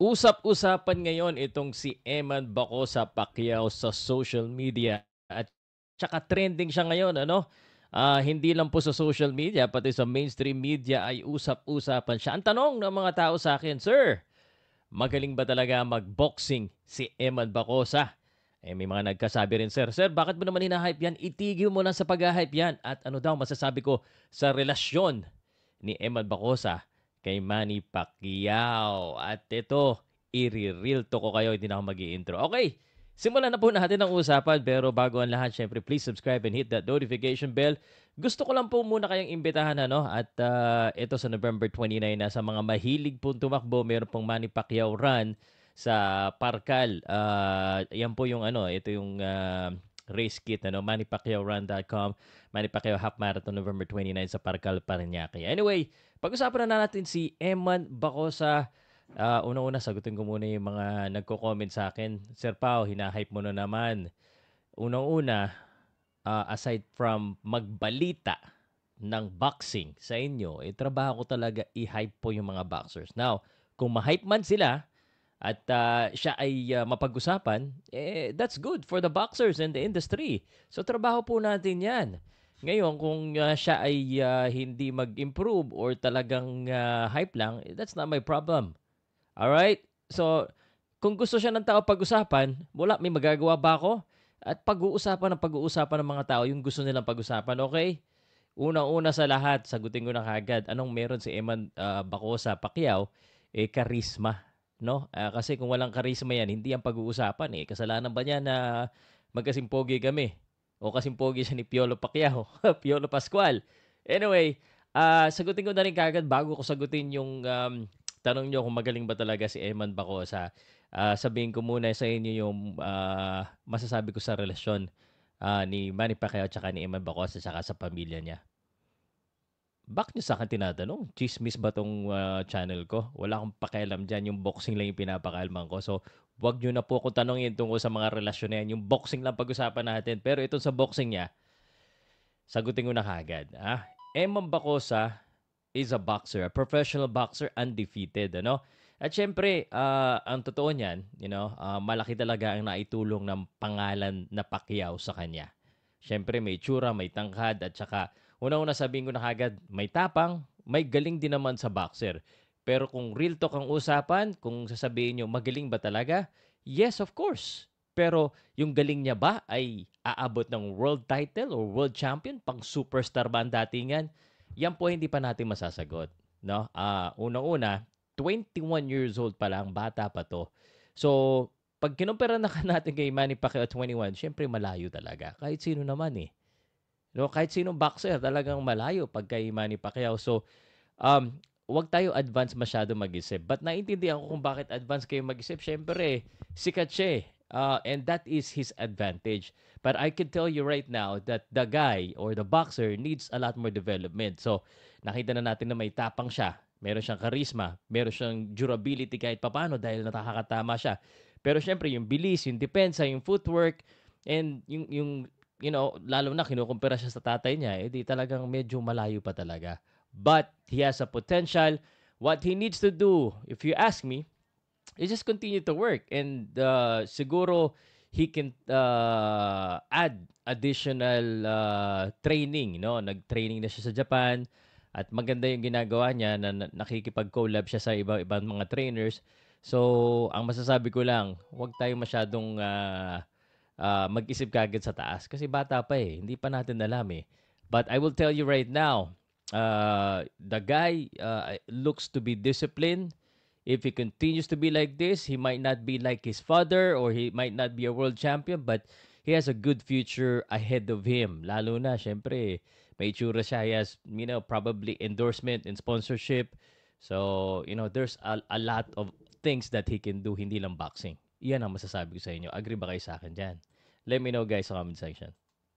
Usap-usapan ngayon itong si Eman Bacosa Pacquiao sa social media at tsaka trending siya ngayon ano. Hindi lang po sa social media pati sa mainstream media ay usap-usapan siya. Ang tanong ng mga tao sa akin, "Sir, magaling ba talaga mag-boxing si Eman Bacosa?" May mga nagkasabi rin, "Sir, bakit mo naman hina-hype yan? Itigil mo lang sa pag-hype yan." At ano daw masasabi ko sa relasyon ni Eman Bacosa kay Manny Pacquiao. At ito, i-real to ko kayo, hindi na ako mag-i-intro. Okay, simulan na po natin ang usapan. Pero bago ang lahat, syempre, please subscribe and hit that notification bell. Gusto ko lang po muna kayong imbitahan, ano? At ito sa November 29 na sa mga mahilig pong tumakbo, meron pong Manny Pacquiao run sa Parkal. Yan po yung ano, ito yung race kit, ano, mannypacquiaorun.com. Manny Pacquiao Half Marathon November 29 sa Parkal, Parañaque. Anyway, pag-usapan na natin si Eman Bacosa. Una-una, sagutin ko muna yung mga nagko-comment sa akin. Sir Pao, hina-hype mo na naman. Unang-una, aside from magbalita ng boxing sa inyo, trabaho ko talaga i-hype po yung mga boxers. Now, kung ma-hype man sila at siya ay mapag-usapan, that's good for the boxers and the industry. So, trabaho po natin yan. Ngayon, kung siya ay hindi mag-improve or talagang hype lang, that's not my problem. Alright? So, kung gusto siya ng tao pag-usapan, wala, may magagawa ba ako? At pag-uusapan ng pag-uusapan ng mga tao yung gusto nilang pag-usapan, okay? Unang-una sa lahat, sagutin ko na kagad, anong meron si Eman Bacosa Pacquiao? Karisma, no? Kasi kung walang karisma yan, hindi yan pag-uusapan. Kasalanan ba niya na magkasing pogi kami? O kasing pogi siya ni Piolo Pacquiao? Piolo Pascual. Anyway, sagutin ko na rin kagad bago ko sagutin yung tanong nyo kung magaling ba talaga si Eman Bacosa. Sabihin ko muna sa inyo yung masasabi ko sa relasyon ni Manny Pacquiao at ni Eman Bacosa at sa pamilya niya. Bakit niyo sa akin tinatanong? Chismis ba tong channel ko? Wala akong pakialam dyan. Yung boxing lang yung pinapakalman ko. So, wag niyo na po akong tanongin tungkol sa mga relasyon na yan. Yung boxing lang pag-usapan natin. Pero ito sa boxing niya, sagutin ko na kagad. Eman Bacosa is a boxer, a professional boxer, undefeated, ano? At syempre, ang totoo niyan, malaki talaga ang naitulong ng pangalan na Pacquiao sa kanya. Syempre, may tsura, may tangkad, at saka, una-una sabihin ko na kagad, may tapang, may galing din naman sa boxer. Pero kung real talk ang usapan, kung sasabihin nyo, magaling ba talaga? Yes, of course. Pero yung galing niya ba ay aabot ng world title or world champion? Pang superstar ba ang datingan? Yan po hindi pa natin masasagot. No? Unang-una, 21 years old pa lang, bata pa to. So, pag kinumpara na natin kay Manny Pacquiao 21, syempre malayo talaga. Kahit sino naman eh. No, kahit sinong boxer talagang malayo pag kay Manny Pacquiao. So, wag tayo advance masyado mag-isip. But naiintindihan ko kung bakit advance kayo mag-isip. Syempre, sikat siya eh. And that is his advantage. But I can tell you right now that the guy or the boxer needs a lot more development. So, nakita na natin na may tapang siya. Meron siyang charisma. Meron siyang durability kahit papano dahil nakakatama siya. Pero syempre, yung bilis, yung depensa, yung footwork, and yung lalo na kinukumpara siya sa tatay niya, di talagang medyo malayo pa talaga. But he has a potential. What he needs to do, if you ask me, is just continue to work. And siguro he can add additional training. No? Nag-training na siya sa Japan. At maganda yung ginagawa niya na nakikipag-collab siya sa ibang mga trainers. So, ang masasabi ko lang, huwag tayo masyadong mag-isip kagad sa taas. Kasi bata pa eh. Hindi pa natin alam eh. But I will tell you right now, the guy looks to be disciplined. If he continues to be like this, he might not be like his father or he might not be a world champion, but he has a good future ahead of him. Lalo na, syempre, may itsura siya. He has, probably endorsement and sponsorship. So, there's a lot of things that he can do, hindi lang boxing. Iyan ang masasabi ko sa inyo. Agree ba kayo sa akin dyan? Let me know guys sa comment section.